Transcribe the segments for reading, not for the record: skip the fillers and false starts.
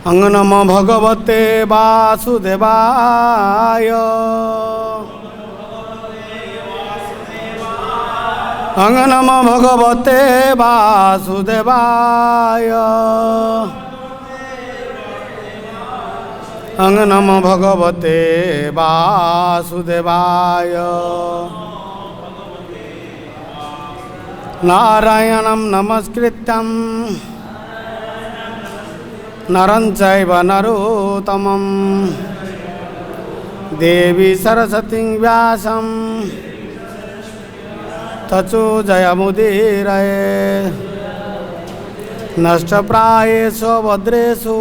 अंग नमो भगवते वासुदेवाय। अंग नमो भगवते वासुदेवाय। अंग नमो भगवते वासुदेवाय। नारायणं नमस्कृत्यं नरं चैव नरोत्तमं देवी सरस्वतीं व्यासं ततो जयमुदीरये। नष्टप्रायेषु भद्रेषु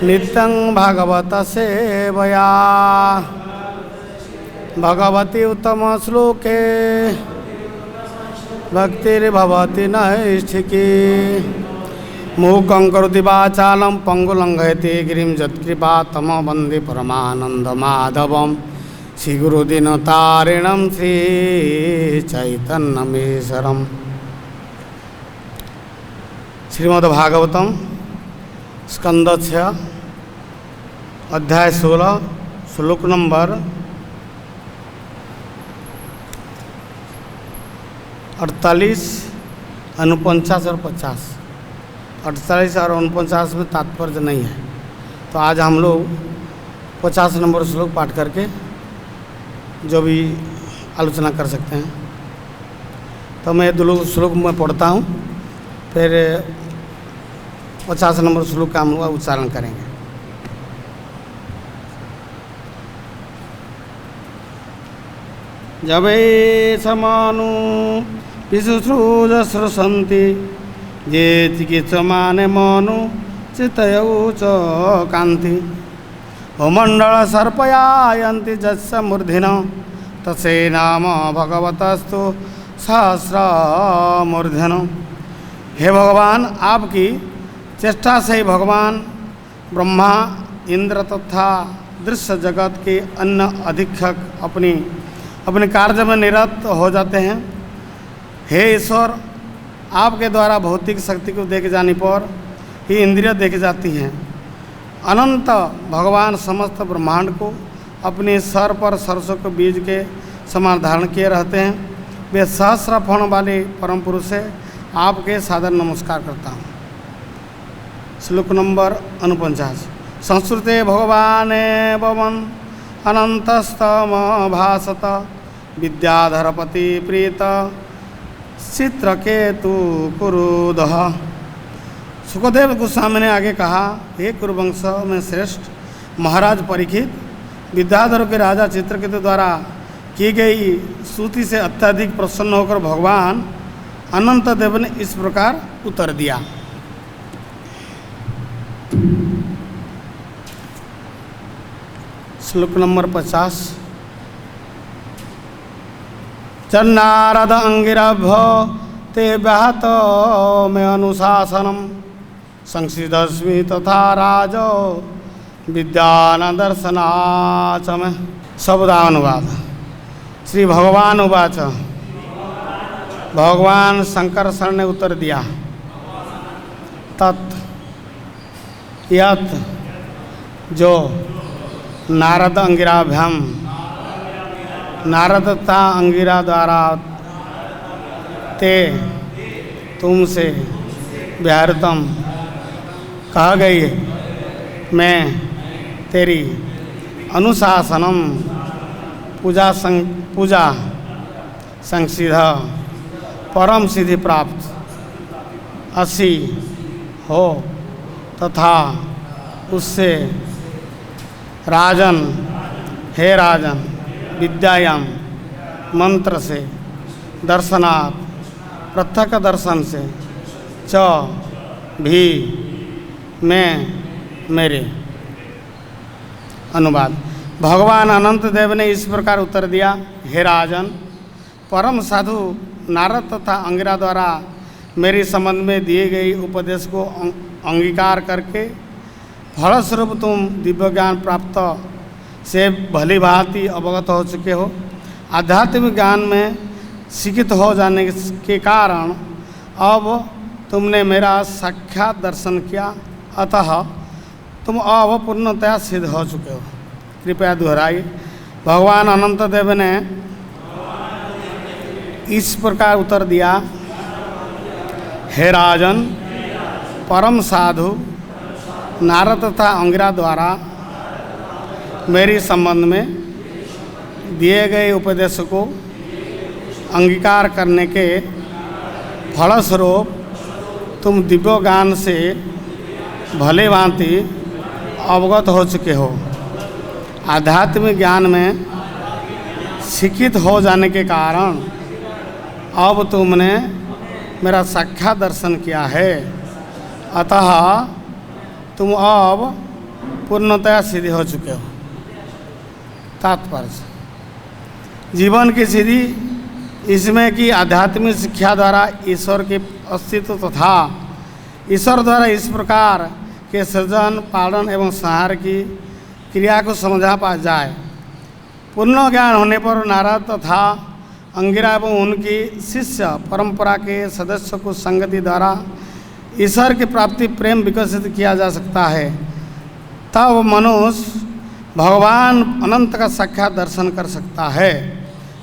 नित्यं भागवत सेवया। भगवती उत्तम श्लोके भक्तिर्भवति नैष्ठिकी। मूकं करोति वाचालं पंगुलंघयति गिरिं यत्कृपातमं वन्दे परमानन्दमाधवं। श्रीगुरुदीनतारिणं श्रीचैतन्यमीश्वरम्। श्रीमद्भागवतम स्कंद 6 अध्याय 16 श्लोक नंबर 48, 49 और 50। 48 और 49 में तात्पर्य नहीं है, तो आज हम लोग 50 नंबर श्लोक पाठ करके जो भी आलोचना कर सकते हैं। तो मैं दो श्लोक में पढ़ता हूँ, फिर 50 नंबर श्लोक का हम लोग उच्चारण करेंगे। जबै समानु विशुश्रूजस्रसन्ति ये चिकित्समाने मनु चितयौ च कान्ति। भूमण्डल सर्पयायन्ति जस्य मूर्धिन तस्य नाम भगवतस्तु सहस्रमूर्धन। हे भगवान, आपकी चेष्टा से ही भगवान ब्रह्मा, इंद्र तथा दृश्य जगत के अन्य अधीक्षक अपने कार्य में निरत हो जाते हैं। हे ईश्वर, आपके द्वारा भौतिक शक्ति को देखे जाने पर ही इंद्रियां देखी जाती हैं। अनंत भगवान समस्त ब्रह्मांड को अपने सर पर सरसों के बीज के समान धारण किए रहते हैं। वे सहस्र फण वाले परम पुरुष से आपके सादर नमस्कार करता हूँ। श्लोक नंबर 49। संस्कृते भगवान भवन अनंतस्तम भासत विद्याधरपति प्रीत चित्रकेतु कुरुदः। सुखदेव गोस्वामी ने आगे कहा, हे कुरुवंश में श्रेष्ठ महाराज परीक्षित, विद्याधर के राजा चित्रकेतु द्वारा की गई स्तुति से अत्यधिक प्रसन्न होकर भगवान अनंत देव ने इस प्रकार उत्तर दिया। श्लोक नंबर 50। चन्नारद अंगिरभ्य ते व्याहत में अनुशासनम संसिदस्मि तथा राज विद्यान दर्शनाच में। शब्दानुवाद। श्री भगवान उवाच। भगवान शंकरशरण ने उत्तर दिया, तत् यत जो नारद अंगिराभ्याम, नारद तथा अंगिरा द्वारा ते तुमसे व्याहृतम कहा गई है, मैं तेरी अनुशासनम पूजा संसिध परम सिद्धि प्राप्त असी हो तथा उससे राजन, हे राजन, विद्यायाम मंत्र से, दर्शनात् प्रत्यक्ष दर्शन से, च भी मैं मेरे। अनुवाद। भगवान अनंत देव ने इस प्रकार उत्तर दिया, हे राजन, परम साधु नारद तथा अंगिरा द्वारा मेरे संबंध में दिए गई उपदेश को अंगीकार करके फलस्वरूप तुम दिव्य ज्ञान प्राप्त से भली भांति अवगत हो चुके हो। आध्यात्मिक ज्ञान में शिक्षित हो जाने के कारण अब तुमने मेरा साक्षात दर्शन किया अतः तुम अब पूर्णतया सिद्ध हो चुके हो। कृपया दोहराइए। भगवान अनंत देव ने इस प्रकार उत्तर दिया, हे राजन, परम साधु नारद तथा अंगिरा द्वारा मेरी संबंध में दिए गए उपदेश को अंगीकार करने के फलस्वरूप तुम दिव्य ज्ञान से भले भांति अवगत हो चुके हो। आध्यात्मिक ज्ञान में शिक्षित हो जाने के कारण अब तुमने मेरा साक्षात दर्शन किया है। अतः तुम अब पूर्णतया सिद्धि हो चुके हो। तात्पर्य, जीवन की सिद्धि इसमें कि आध्यात्मिक शिक्षा द्वारा ईश्वर के अस्तित्व तथा ईश्वर द्वारा इस प्रकार के सृजन, पालन एवं संहार की क्रिया को समझा पा जाए। पूर्ण ज्ञान होने पर नारद तथा अंगिरा एवं उनकी शिष्य परंपरा के सदस्यों को संगति द्वारा ईश्वर की प्राप्ति प्रेम विकसित किया जा सकता है। तब मनुष्य भगवान अनंत का साक्षात दर्शन कर सकता है।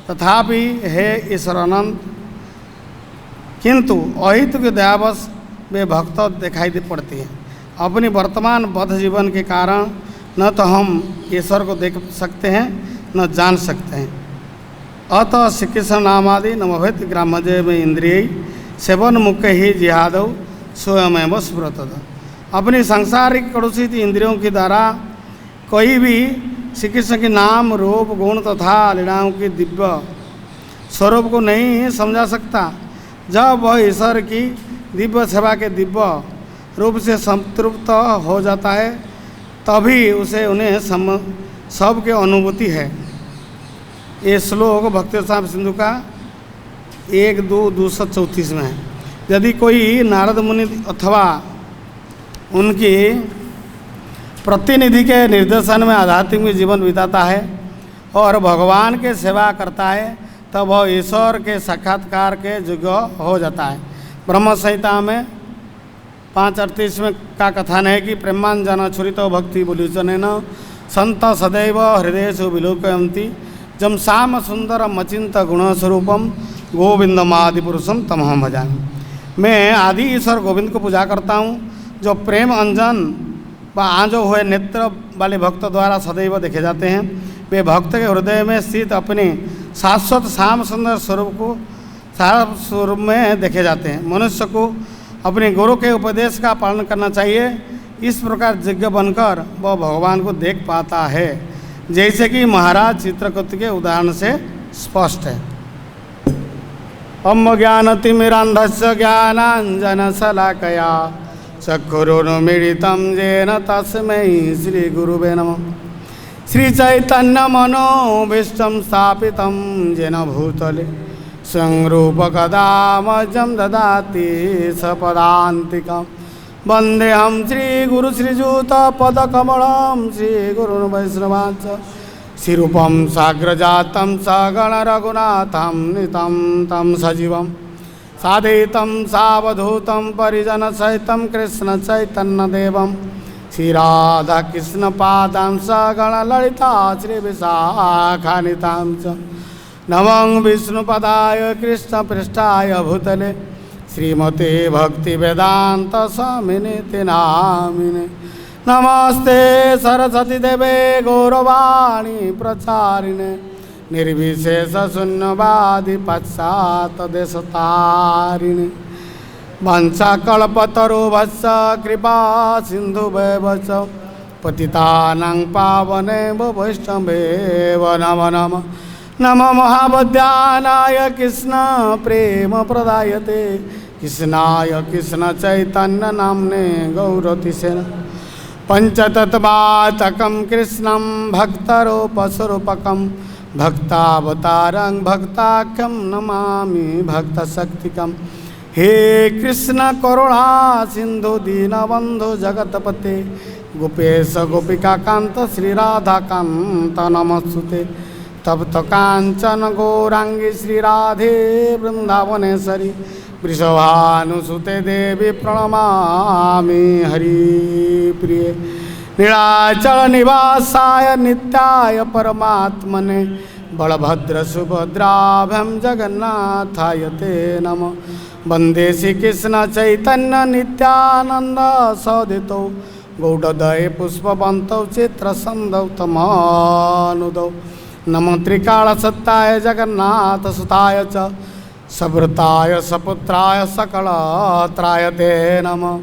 तथापि हे ईश्वर अनंत, किंतु अहित के दयावश वे भक्त दिखाई दे पड़ती हैं। अपनी वर्तमान बद्ध जीवन के कारण न तो हम ईश्वर को देख सकते हैं न जान सकते हैं। अतः श्री कृष्ण नामादि नमोभित ग्रामजय में इंद्रिय सेवन मुख्य ही जिहादव स्वयं स्मृत। अपनी सांसारिक कलुषित इंद्रियों के द्वारा कोई भी श्री कृष्ण के नाम, रूप, गुण तथा लीलाओं की दिव्य स्वरूप को नहीं समझा सकता। जब वह ईश्वर की दिव्य सेवा के दिव्य रूप से संतृप्त हो जाता है तभी उसे उन्हें सब के अनुभूति है। ये श्लोक भक्ति साम सिंधु का 1-2-234 में है। यदि कोई नारद मुनि अथवा उनकी प्रतिनिधि के निर्देशन में आध्यात्मिक जीवन बिताता है और भगवान के सेवा करता है तब वह ईश्वर के साक्षात्कार के योग्य हो जाता है। ब्रह्म संहिता में 5:38 में का कथन है कि प्रेमांजन छुरित भक्ति बुलिचन संत सदैव हृदयसु विलोकयन्ति जम श्याम सुंदर मचिंत गुणस्वरूपम गोविंदमादि पुरुषम तमहम भजामि। मैं आदि ईश्वर गोविंद को पूजा करता हूँ जो प्रेम अंजन व आंजो हुए नेत्र वाले भक्त द्वारा सदैव देखे जाते हैं। वे भक्त के हृदय में स्थित अपने शाश्वत श्याम सुंदर स्वरूप को सार स्वरूप में देखे जाते हैं। मनुष्य को अपने गुरु के उपदेश का पालन करना चाहिए। इस प्रकार यज्ञ बनकर वह भगवान को देख पाता है, जैसे कि महाराज चित्रकूट के उदाहरण से स्पष्ट है। अम ज्ञानतिमिरान्धस्य ज्ञानाञ्जनशलाकया चक्षुरुन्मीलितं येन तस्मै श्रीगुरुवे नमः। श्रीचैतन्यमनोभीष्टं स्थापितं येन भूतले संरूपकदा मह्यं ददाति सपदान्तिकं। वन्देऽहं श्रीगुरुश्रीयुतपदकमलं श्रीगुरुन् वैष्णवांश्च श्रीरूपं साग्रजातं सगणरघुनाथं नितं तं सजीवं साद्वैतं सावधूतं परिजनसहितं कृष्णचैतन्यदेवं श्रीराधाकृष्णपादां सगणललिता श्रीविशाखान्वितां च। नमं विष्णुपदाय कृष्णपृष्ठाय भूतले श्रीमते भक्तिवेदांत स्वामिने नामिने। नमस्ते सरस्वती देवे गौरवाणी प्रचारिणे निर्विशेष शून्यवादी पाश्चात्यदेशतारिणे। वंशाकल्पतरुभ्यश्च कृपा सिन्धुभ्यश्च च पतितानां पावनेभ्यो वैष्णवेभ्यो नमो नमः। नमो महावद्यानाय कृष्ण प्रेम प्रदायते कृष्णाय कृष्ण चैतन्य नाम्ने गौरतिसे पंचतत्वात्मकं कृष्णं भक्तरूपस्वरूपकं भक्तावतारं भक्ताख्यं नमामि भक्तशक्तिकं। हे कृष्ण करुणा सिंधु दीनबंधु जगतपते गोपेश गोपिकाकांत श्रीराधाकांत नमस्ते। तप्त कांचन गौरांगी श्रीराधे वृंदावनेश्वरी वृषभानुसुते देवी प्रणमामि हरिप्रिये। नीलाचल निवासाय नित्याय परमात्मने बलभद्र सुभद्राभ्यां जगन्नाथाय ते नमः। वन्दे श्रीकृष्ण चैतन्य नित्यानंद सहोदितौ गौडदये पुष्पवन्तौ चित्रसन्धौ तमानुदौ। नमो त्रिकालसत्ताय जगन्नाथ सुताय च सभृताय सपुत्राय सकलत्राय ते नमः।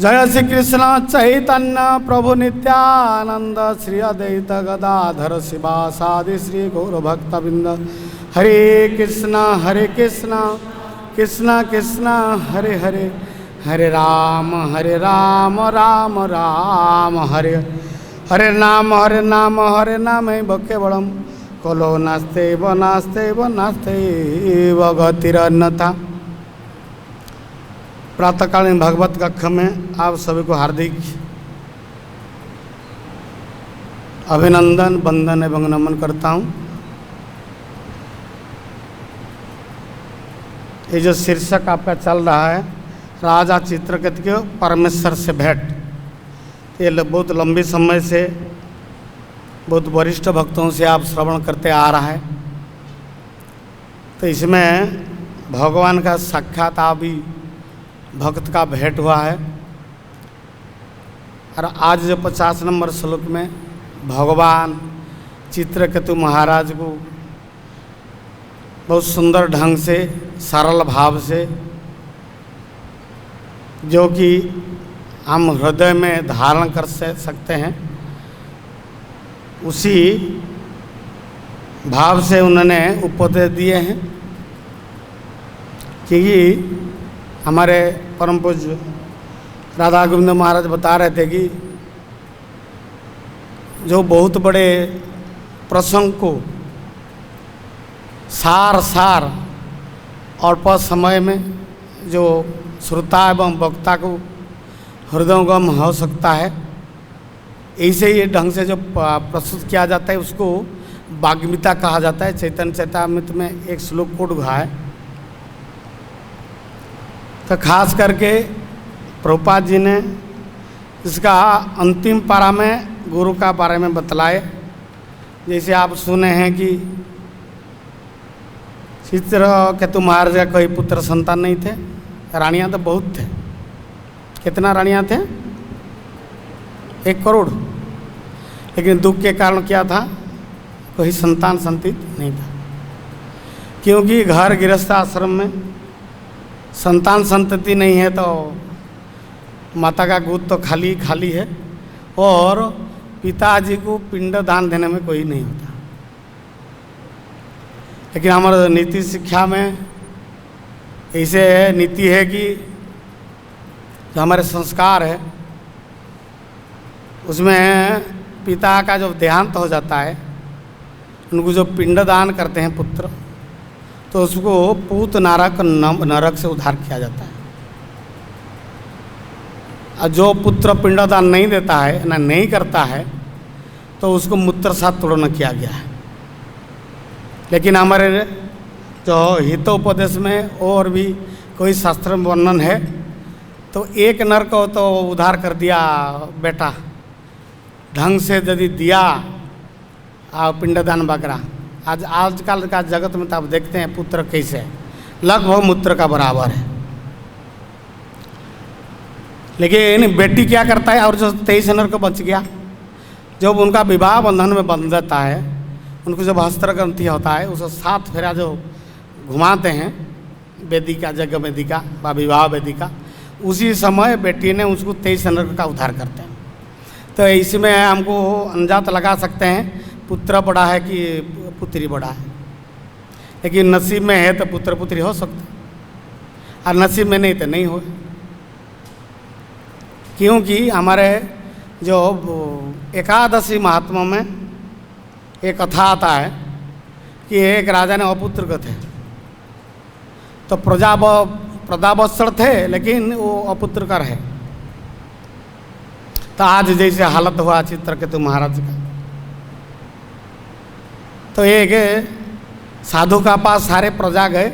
जय श्री कृष्ण चैतन्य प्रभु नित्यानंद श्री अद्वैत गदाधर शिवासादि श्री गौरभक्तबिंद। हरे कृष्ण कृष्ण कृष्ण हरे हरे, हरे राम राम राम हरे हरे। नाम हरे नाम केवलम कलो नास्ते गतिरन्यथा। प्रातःकालीन भागवत कक्ष में आप सभी को हार्दिक अभिनंदन, वंदन एवं नमन करता हूँ। ये जो शीर्षक आपका चल रहा है राजा चित्रकेतु के परमेश्वर से भेंट, ये बहुत लंबी समय से बहुत वरिष्ठ भक्तों से आप श्रवण करते आ रहा है। तो इसमें भगवान का साक्षात भी भक्त का भेंट हुआ है। और आज जो 50 नंबर श्लोक में भगवान चित्रकेतु महाराज को बहुत सुंदर ढंग से सरल भाव से, जो कि हम हृदय में धारण कर सकते हैं, उसी भाव से उन्होंने उपदेश दिए हैं। क्योंकि हमारे परम पूज्य राधा गोविंद महाराज बता रहे थे कि जो बहुत बड़े प्रसंग को सार अल्प समय में जो श्रोता एवं वक्ता को हृदयंगम हो सकता है, ऐसे ही ढंग से जो प्रस्तुत किया जाता है उसको वाग्मिता कहा जाता है। चैतन्य चैतामृत में एक श्लोक कोड हुआ है। तो खास करके प्रभुपाद जी ने इसका अंतिम पारा में गुरु का बारे में बतलाए। जैसे आप सुने हैं कि चित्रकेतु महाराज का कोई पुत्र संतान नहीं थे, रानियां तो बहुत थे। कितना रानियां थे? 1 करोड़। लेकिन दुख के कारण क्या था, कोई संतान संतति नहीं था। क्योंकि घर गृहस्थ आश्रम में संतान संतति नहीं है तो माता का गोद तो खाली खाली है, और पिताजी को पिंड दान देने में कोई नहीं होता। लेकिन हमारे नीति शिक्षा में ऐसे नीति है कि जो हमारे संस्कार है उसमें पिता का जब देहांत हो जाता है, उनको जो पिंड दान करते हैं पुत्र, तो उसको पूत नरक से उद्धार किया जाता है। और जो पुत्र पिंडदान नहीं देता है ना नहीं करता है, तो उसको मूत्र साथ तुड़न किया गया है। लेकिन हमारे जो हितोपदेश में और भी कोई शास्त्र में वर्णन है, तो एक नर को तो उद्धार कर दिया बेटा ढंग से यदि दिया पिंडदान वगैरह। आजकल का जगत में तो आप देखते हैं पुत्र कैसे लगभग मूत्र का बराबर है। लेकिन बेटी क्या करता है, और जो 23 नर को बच गया, जब उनका विवाह बंधन में बंध जाता है, उनको जब हस्त्र ग्रंथि होता है, उसको 7 फेरा जो घुमाते हैं वेदिका, जग वेदिका व विवाह वेदिका, उसी समय बेटी ने उसको 23 नर का उद्धार करते हैं। तो इसमें हमको अंदाज़ा लगा सकते हैं पुत्र बड़ा है कि पुत्री बड़ा है। लेकिन नसीब में है तो पुत्र पुत्री हो सकता है, और नसीब में नहीं तो नहीं हो। क्योंकि हमारे जो एकादशी महात्मा में एक कथा आता है कि एक राजा ने अपुत्र को थे, तो प्रजावत्सल थे, लेकिन वो अपुत्र का रहे। तो आज जैसे हालत हुआ चित्रकेतु महाराज का, तो एक साधु का पास सारे प्रजा गए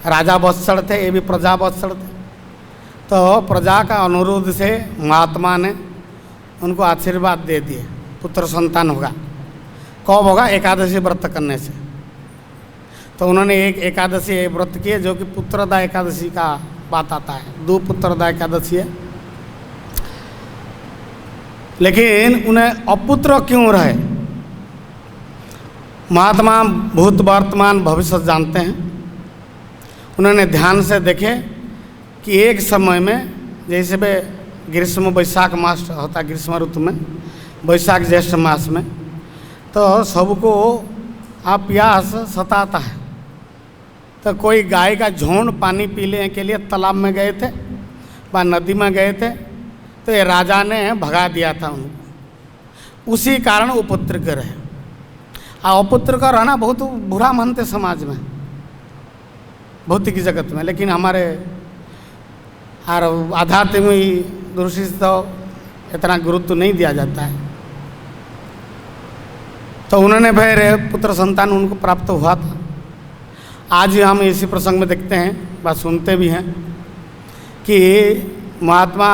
राजा वत्सल थे, ये भी प्रजा वत्सल थे। तो प्रजा का अनुरोध से महात्मा ने उनको आशीर्वाद दे दिए, पुत्र संतान होगा। कब होगा? एकादशी व्रत करने से। तो उन्होंने एक एकादशी व्रत किए जो कि पुत्रदा एकादशी का बात आता है, 2 पुत्रदा एकादशी है। लेकिन उन्हें अपुत्र क्यों रहे? महात्मा भूत वर्तमान भविष्य जानते हैं। उन्होंने ध्यान से देखे कि एक समय में, जैसे वे ग्रीष्म वैशाख मास होता है, ग्रीष्म ऋतु में वैशाख ज्येष्ठ मास में, तो सबको आप प्यास सताता है। तो कोई गाय का झुंड पानी पीने के लिए तालाब में गए थे व नदी में गए थे, तो ये राजा ने भगा दिया था उनको। उसी कारण अपुत्र के रहे। और अपुत्र का रहना बहुत बुरा मानते समाज में, भौतिक जगत में। लेकिन हमारे और आध्यात्मिक दृष्टि से तो इतना गुरुत्व नहीं दिया जाता है। तो उन्होंने फिर पुत्र संतान उनको प्राप्त हुआ था। आज हम इसी प्रसंग में देखते हैं, बात सुनते भी हैं कि महात्मा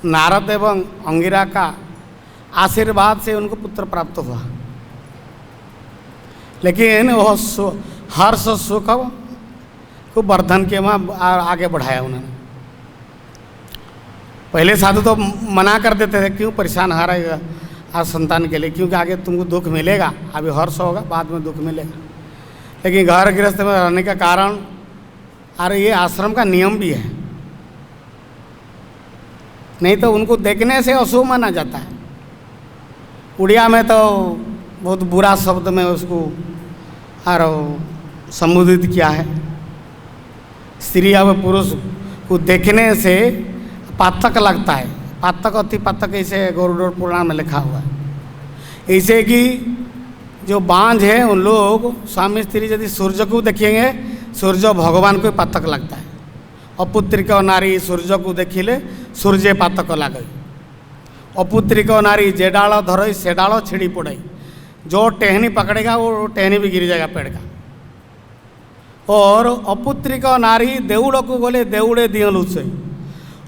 नारद एवं अंगिरा का आशीर्वाद से उनको पुत्र प्राप्त हुआ। लेकिन वो हर्ष सुख को वर्धन के वहाँ आगे बढ़ाया उन्होंने। पहले साधु तो मना कर देते थे, क्यों परेशान हो रहा है संतान के लिए, क्योंकि आगे तुमको दुख मिलेगा, अभी हर्ष होगा बाद में दुख मिलेगा। लेकिन घर गृहस्थ में रहने का कारण, अरे ये आश्रम का नियम भी है, नहीं तो उनको देखने से अशुभ माना जाता है। उड़िया में तो बहुत बुरा शब्द में उसको और संबोधित किया है। स्त्री या पुरुष को देखने से पातक लगता है, पातक अति पातक, ऐसे गरुड़ पुराण में लिखा हुआ है। ऐसे कि जो बांझ है उन लोग स्वामी स्त्री यदि सूर्य को देखेंगे, सूर्य भगवान को पातक लगता है। अपुत्रिक नारी सूर्य को देखिले सूर्य पातक लगे। अपुत्रिक नारी जे डाल धरई से डाल छिड़ी पड़े, जो टहनी पकड़ेगा वो टहनी भी गिर जाएगा पेड़ का। और अपुत्रिक नारी देउड़ को बोले देउड़े दियलु से।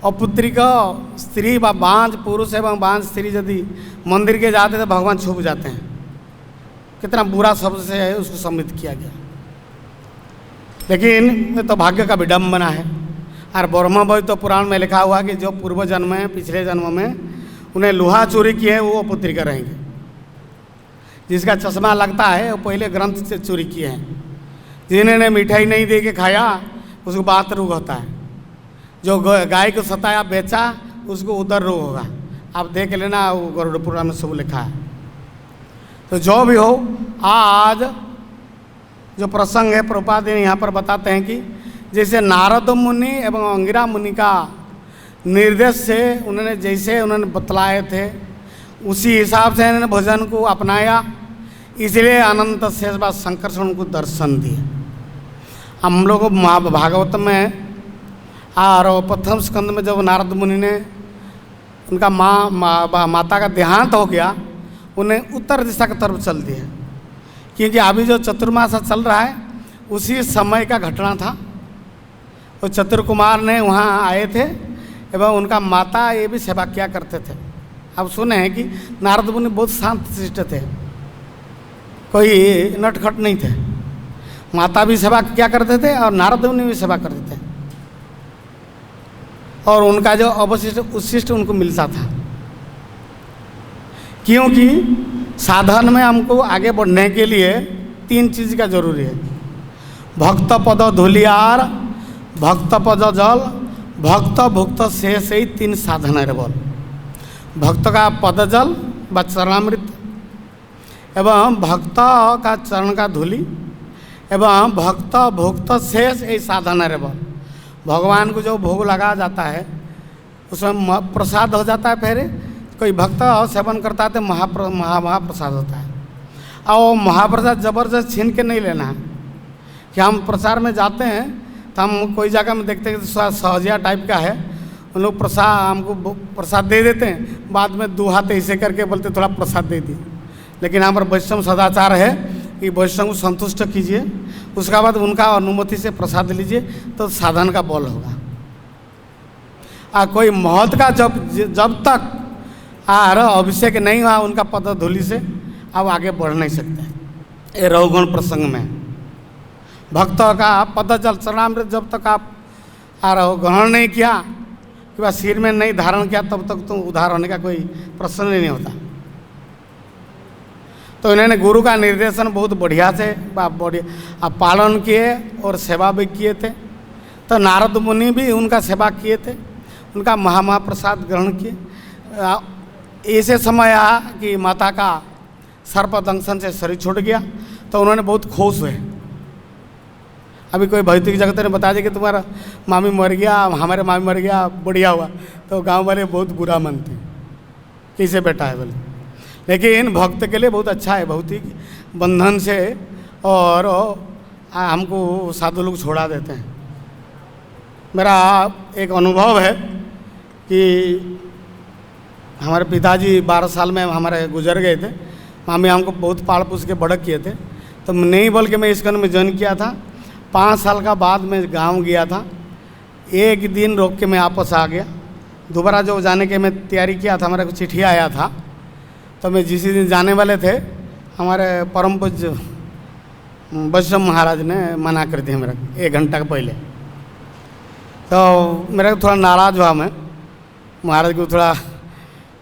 अपुत्रिक स्त्री व बांझ पुरुष एवं बांझ स्त्री यदि मंदिर के जाते तो भगवान छुप जाते हैं। कितना बुरा शब्द से है उसको सम्मिलित किया गया। लेकिन ये तो भाग्य का विडम्बना है। और ब्रह्मवैवर्त तो पुराण में लिखा हुआ कि जो पूर्व जन्म में, पिछले जन्म में उन्हें लोहा चोरी किए है वो अपुत्रिका रहेंगे। जिसका चश्मा लगता है वो पहले ग्रंथ से चोरी किए हैं। जिन्होंने मिठाई नहीं दे के खाया उसको बात रोग होता है। जो गाय को सताया बेचा उसको उदर रोग होगा। आप देख लेना, वो गरुड़ पुराण में सब लिखा है। तो जो भी हो, आज जो प्रसंग है प्रभुपाद यहाँ पर बताते हैं कि जैसे नारद मुनि एवं अंगिरा मुनि का निर्देश से उन्होंने बतलाए थे, उसी हिसाब से इन्होंने भजन को अपनाया। इसलिए अनंत शेष बात संकर्षण उनको दर्शन दिए। हम लोग भागवत में और प्रथम स्कंद में जब नारद मुनि ने उनका माता का देहांत हो गया, उन्हें उत्तर दिशा की तरफ चल दिया। क्योंकि अभी जो चतुर्मास चल रहा है उसी समय का घटना था। वो चतुर्कुमार ने वहाँ आए थे एवं उनका माता ये भी सेवा किया करते थे। अब सुने हैं कि नारद मुनि बहुत शांत शिष्ट थे, कोई नटखट नहीं थे। माता भी सेवा किया करते थे और नारद मुनि भी सेवा करते थे। और उनका जो अवशिष्ट उच्छिष्ट उनको मिलता था। क्योंकि साधन में हमको आगे बढ़ने के लिए 3 चीज़ का जरूरी है। भक्त पद धूलियार, भक्त पद जल, भक्त भुक्त शेष, ही 3 साधन है बोल। भक्त का पद जल व चरणामृत एवं भक्त का चरण का धूलि एवं भक्त भुक्त शेष, यही साधन है बोल। भगवान को जो भोग लगा जाता है उसमें प्रसाद हो जाता है। फिर कोई भक्त सेवन करता है तो महाप्रसाद होता है। और वो महाप्रसाद जबरदस्त छीन के नहीं लेना है। कि हम प्रचार में जाते हैं तो हम कोई जगह में देखते हैं कि सहजिया टाइप का है, उन लोग प्रसाद हमको प्रसाद दे देते हैं, बाद में 2 हाथ ऐसे करके बोलते थोड़ा प्रसाद दे दिए। लेकिन हमारा वैष्णव सदाचार है कि वैष्णव को संतुष्ट कीजिए, उसका बाद उनका अनुमति से प्रसाद लीजिए तो साधन का बल होगा। कोई महत का जब तक अभिषेक नहीं हुआ उनका पद धूलि से अब आगे बढ़ नहीं सकते। ये रघुगण प्रसंग में भक्त का पद जल चरणामृत जब तक आप ग्रहण नहीं किया कि वह सिर में नहीं धारण किया तब तक तो उद्धार होने का कोई प्रश्न ही नहीं होता। तो इन्होंने गुरु का निर्देशन बहुत बढ़िया से पालन किए और सेवा भी किए थे। तो नारद मुनि भी उनका सेवा किए थे, उनका महाप्रसाद ग्रहण किए। ऐसे समय आया कि माता का सर्प दंशन से शरीर छूट गया तो उन्होंने बहुत खुश हुए। अभी कोई भौतिक जगत ने बता दिया कि तुम्हारा मामी मर गया, हमारे मामी मर गया, बढ़िया हुआ, तो गांव वाले बहुत बुरा मानते कैसे बेटा है बोले। लेकिन भक्त के लिए बहुत अच्छा है, भौतिक बंधन से और हमको साधु लोग छोड़ा देते हैं। मेरा एक अनुभव है कि हमारे पिताजी 12 साल में हमारे गुजर गए थे। मामी हमको बहुत पाल पोस के बड़ा किए थे, तो नहीं बोल के मैं इस्कॉन में ज्वाइन किया था। 5 साल का बाद मैं गांव गया था, एक दिन रोक के मैं वापस आ गया। दोबारा जो जाने के मैं तैयारी किया था, हमारे को चिट्ठी आया था, तो मैं जिस दिन जाने वाले थे हमारे परम पूज्य वैष्णव महाराज ने मना कर दिया मेरा 1 घंटा पहले। तो मेरा थोड़ा नाराज़ हुआ मैं, महाराज को थोड़ा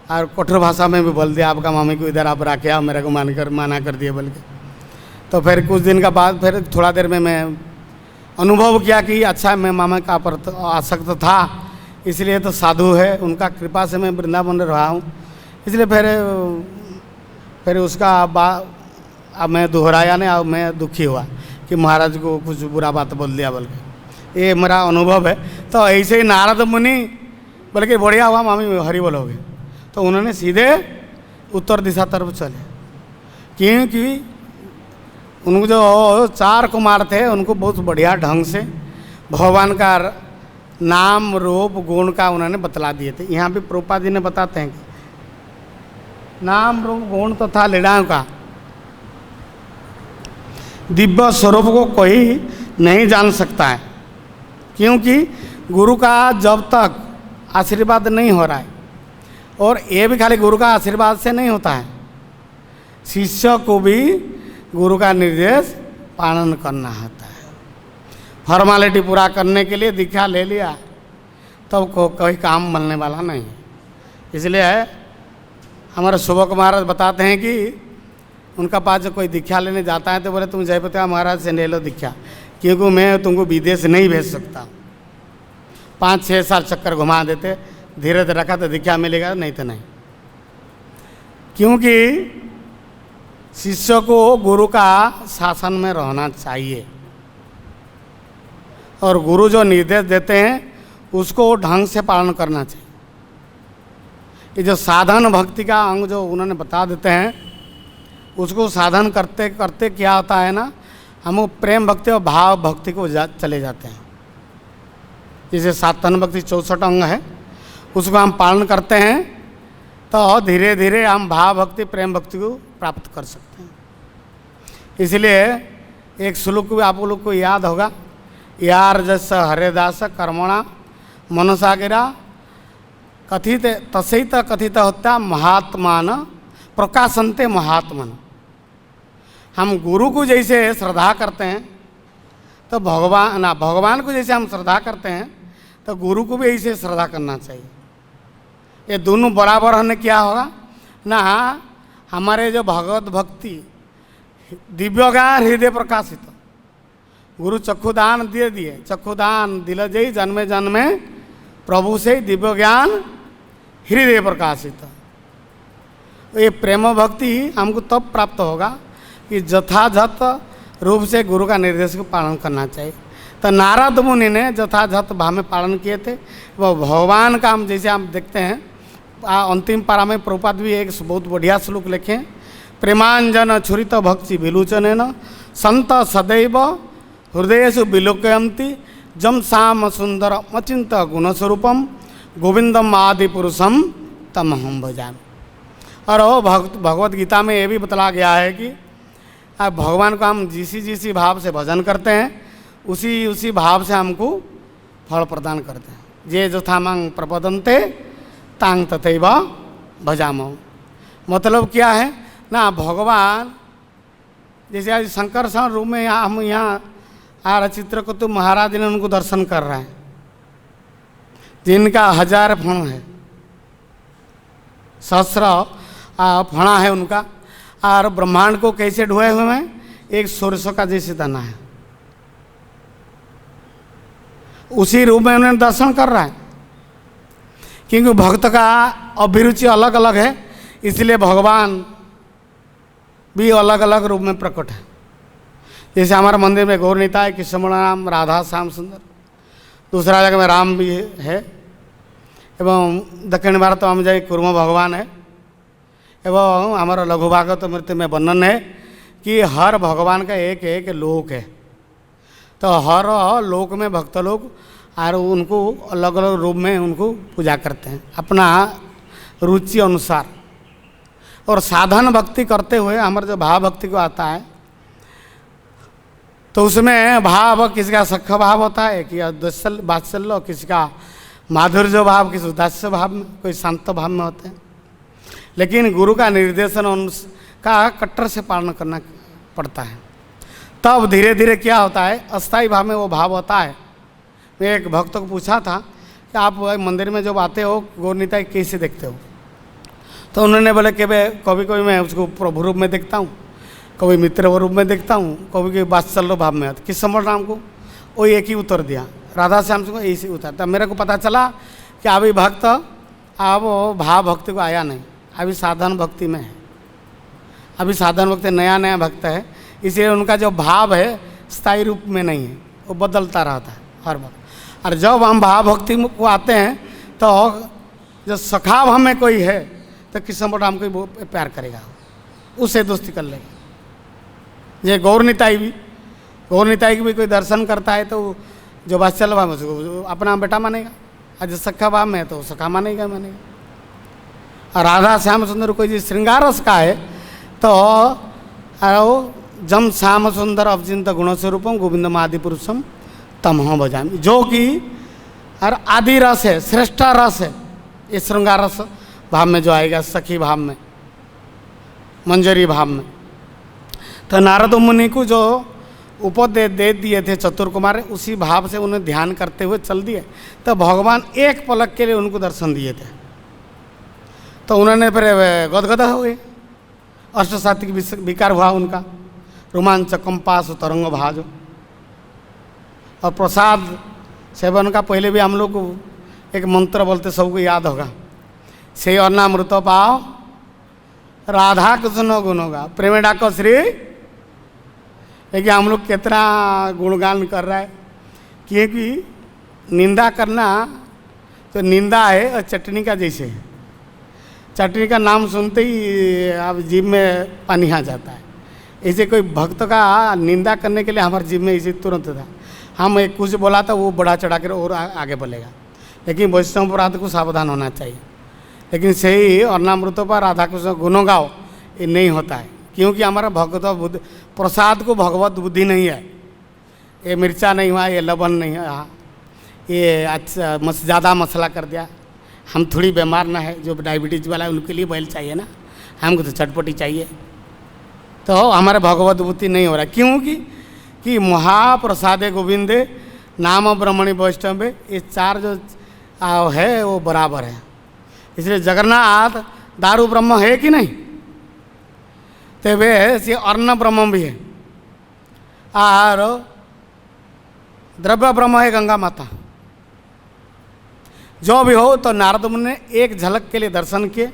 और कठोर भाषा में भी बोल दिया, आपका मामी को इधर आप रखे आओ, मेरे को मना कर दिया बोल के। तो फिर कुछ दिन का बाद फिर थोड़ा देर में मैं अनुभव किया कि अच्छा मैं मामा का पर आसक्त था, इसलिए तो साधु है, उनका कृपा से मैं वृंदावन रहा हूँ। इसलिए फिर उसका अब मैं दोहराया नहीं, अब मैं दुखी हुआ कि महाराज को कुछ बुरा बात बोल दिया बोल के। ये मेरा अनुभव है। तो ऐसे ही नारद मुनि बोले कि बढ़िया हुआ मामी हरि बोलोगे, तो उन्होंने सीधे उत्तर दिशा तरफ चले, क्योंकि उनको जो 4 कुमार थे उनको बहुत बढ़िया ढंग से भगवान का नाम रूप गुण का उन्होंने बतला दिए थे। यहाँ भी प्रभुपाद जी ने बताते हैं कि नाम रूप गुण तथा लीलाओं का दिव्य स्वरूप को कोई नहीं जान सकता है, क्योंकि गुरु का जब तक आशीर्वाद नहीं हो रहा है, और ये भी खाली गुरु का आशीर्वाद से नहीं होता है, शिष्य को भी गुरु का निर्देश पालन करना होता है। फॉर्मेलिटी पूरा करने के लिए दीक्षा ले लिया तब कोई काम बनने वाला नहीं है। इसलिए हमारे शुभक महाराज बताते हैं कि उनका पास जो कोई दीक्षा लेने जाता है तो बोले तुम जयपति महाराज से ले लो दीक्षा, क्योंकि मैं तुमको विदेश नहीं भेज सकता। 5-6 साल चक्कर घुमा देते, धीरे धीरे रखा तो दीक्षा मिलेगा, नहीं तो नहीं। क्योंकि शिष्य को गुरु का शासन में रहना चाहिए, और गुरु जो निर्देश देते हैं उसको ढंग से पालन करना चाहिए। ये जो साधन भक्ति का अंग जो उन्होंने बता देते हैं, उसको साधन करते करते क्या होता है ना, हम प्रेम भक्ति और भाव भक्ति को चले जाते हैं। जैसे साधन भक्ति 64 अंग है, उसको हम पालन करते हैं तो धीरे धीरे हम भाव भक्ति प्रेम भक्ति को प्राप्त कर सकते हैं। इसलिए एक श्लोक भी आप लोग को याद होगा, यार जस हरेदास कर्मणा मनसा गिरा कथित तसैत कथित होता महात्मान प्रकाशनते महात्मन। हम गुरु को जैसे श्रद्धा करते हैं तो भगवान को जैसे हम श्रद्धा करते हैं तो गुरु को भी ऐसे श्रद्धा करना चाहिए। ये दोनों बराबर होने क्या होगा ना, हमारे जो भगवत भक्ति दिव्य ज्ञान हृदय प्रकाशित, गुरु चक्षुदान दे दिए, चक्षुदान दिल जय जन्मे जन्मे प्रभु से दिव्य ज्ञान हृदय प्रकाशित। ये प्रेम भक्ति हमको तब प्राप्त होगा कि यथायथ रूप से गुरु का निर्देश को पालन करना चाहिए। तो नारद मुनि ने यथायथ भाव में पालन किए थे। वह भगवान का हम जैसे हम देखते हैं अंतिम पारा में प्रभुपाद भी एक बहुत बढ़िया श्लोक लिखे, प्रेमांजन छुरित भक्ति विलोचन संत सदैव हृदयेषु विलोकयन्ति जम साम सुंदर अचिंत गुणस्वरूपम गोविंदम आदि पुरुषम तमहम भजामि। और भगवत गीता में ये भी बतला गया है कि अब भगवान को हम जिसी भाव से भजन करते हैं उसी भाव से हमको फल प्रदान करते हैं। जे यथा मांग प्रपदन्ते तांग तथैव भजामो। मतलब क्या है ना, भगवान जैसे आज शंकर सा रूप में हम यहाँ आ रहे चित्रकूट महाराज ने उनको दर्शन कर रहे हैं, जिनका 1000 फण है, सहस्र फणा है उनका, और ब्रह्मांड को कैसे ढोए हुए हैं, एक सोरसों का जैसे दाना है, उसी रूप में उन्हें दर्शन कर रहा है। क्योंकि भक्त का अभिरुचि अलग अलग है, इसलिए भगवान भी अलग अलग रूप में प्रकट है। जैसे हमारे मंदिर में गौर निताय, कृष्ण राम, राधा श्याम सुंदर, दूसरा जगह में राम भी है, एवं दक्षिण भारत में जाए कुर्म भगवान है, एवं हमारा लघु भागवत मृत्यु में वर्णन है कि हर भगवान का एक एक लोक है। तो हर लोक में भक्त लोग और उनको अलग अलग रूप में उनको पूजा करते हैं अपना रुचि अनुसार। और साधन भक्ति करते हुए हमारे जो भाव भक्ति को आता है, तो उसमें भाव किसी का सख्य भाव होता है कि वात्सल्य, किसी का माधुर्य भाव, किसी उदास्य भाव में, कोई शांत भाव में होते हैं। लेकिन गुरु का निर्देशन का कट्टर से पालन करना पड़ता है। तब धीरे धीरे क्या होता है, अस्थाई भाव में वो भाव होता है। मैं एक भक्त को पूछा था कि आप मंदिर में जब आते हो गौर निताई कैसे देखते हो, तो उन्होंने बोले कि कभी कभी मैं उसको प्रभु रूप में देखता हूँ, कभी मित्र रूप में देखता हूँ, कभी कभी वात्सल्य भाव में आता। किस समय राम को वो एक ही उत्तर दिया, राधा श्याम को ऐसे उत्तर। तब मेरे को पता चला कि अभी भक्त अब भाव भक्ति को आया नहीं, अभी साधन भक्ति में है, अभी साधन भक्ति नया भक्त है, इसलिए उनका जो भाव है स्थायी रूप में नहीं है, वो बदलता रहता है हर वक्त। और जब हम भाव भक्ति को आते हैं तो जो सखाव हमें कोई है तो कृष्ण राम को प्यार करेगा, उससे दोस्ती कर लेगा। ये गौर निताई की भी कोई दर्शन करता है तो जो वात्सल्य भाव उसको अपना बेटा मानेगा, और जो सखा भाव में है तो सखा मानेगा। और राधा श्याम सुंदर कोई जी श्रृंगार रस का है तो जम श्याम सुंदर अवचिंत गुण स्वरूपम गोविंदम आदि पुरुषम तमह भजामि, जो कि और आदि रस है, श्रेष्ठ रस है। ये श्रृंगार रस भाव में जो आएगा, सखी भाव में, मंजरी भाव में। तो नारद मुनि को जो उपदेश दे दिए थे चतुर कुमार, उसी भाव से उन्हें ध्यान करते हुए चल दिए। तो भगवान एक पलक के लिए उनको दर्शन दिए थे, तो उन्होंने फिर गदगद हो गए, अष्टसात्विक विकार हुआ उनका, रोमांच कंपास तरंग भाजो। और प्रसाद सेवन का पहले भी हम लोग एक मंत्र बोलते, सबको याद होगा, से अन्नामृत पाओ राधा कृष्ण गुण होगा प्रेम डाको श्री। देखिए हम लोग कितना गुणगान कर रहा है, क्योंकि निंदा करना तो निंदा है और चटनी का जैसे है। चटनी का नाम सुनते ही अब जीभ में पानी आ जाता है। ऐसे कोई भक्त का निंदा करने के लिए हमारे जीभ में इसे तुरंत था, हम एक कुछ बोला तो वो बढ़ा चढ़ा कर और आगे बोलेगा। लेकिन वैष्णव अपराध को सावधान होना चाहिए। लेकिन सही अन्नामृतों पर राधा कृष्ण गुणों गाओ, ये नहीं होता है, क्योंकि हमारा भगवत बुद्धि प्रसाद को भगवत बुद्धि नहीं है। ये मिर्चा नहीं हुआ, ये लवण नहीं है, ये अच्छा ज़्यादा मसाला कर दिया। हम थोड़ी बीमार ना है, जो डायबिटीज़ वाला है उनके लिए बैल चाहिए ना, हमको तो चटपटी चाहिए। तो हमारे भगवत बुद्धि नहीं हो रहा, क्योंकि कि महाप्रसादे गोविंदे नाम ब्रह्मणि वैष्णव, ये चार जो है वो बराबर है। इसलिए जगन्नाथ दारू ब्रह्म है कि नहीं, तो वे से अन्न ब्रह्म भी है, और द्रव्य ब्रह्म है गंगा माता। जो भी हो, तो नारद मुनि ने एक झलक के लिए दर्शन किए,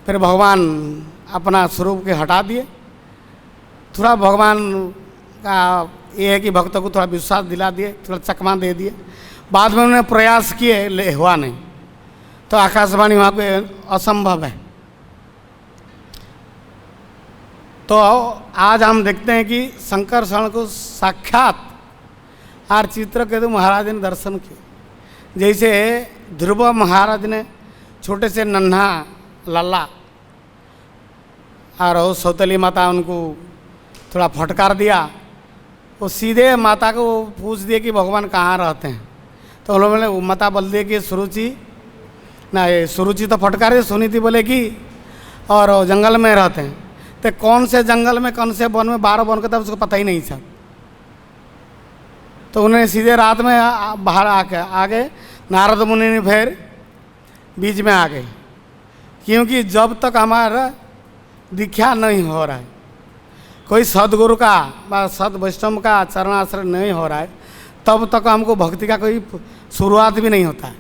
फिर भगवान अपना स्वरूप के हटा दिए। थोड़ा भगवान का ये है कि भक्तों को थोड़ा विश्वास दिला दिए, थोड़ा चकमा दे दिए। बाद में उन्होंने प्रयास किए, ले हुआ नहीं, तो आकाशवाणी वहाँ पे असंभव है। तो आज हम देखते हैं कि शंकर शरण को साक्षात आर चित्रकेतु महाराज ने दर्शन किए। जैसे ध्रुव महाराज ने छोटे से नन्हा लल्ला और सौतली माता उनको थोड़ा फटकार दिया, वो सीधे माता को पूछ दिए कि भगवान कहाँ रहते हैं। तो उन्होंने बोले, माता बोल दिए कि सुरुचि ना, ये सुरुचि तो फटकारे सुनी थी, बोले कि और जंगल में रहते हैं। तो कौन से जंगल में, कौन से वन में, 12 वन का था उसको पता ही नहीं था। तो उन्हें सीधे रात में बाहर आ गए। नारद मुनि ने फिर बीच में आ गए, क्योंकि जब तक हमारा दीक्षा नहीं हो रहा है, कोई सदगुरु का सद वैष्णव का चरणाश्रय नहीं हो रहा है, तब तक हमको भक्ति का कोई शुरुआत भी नहीं होता है।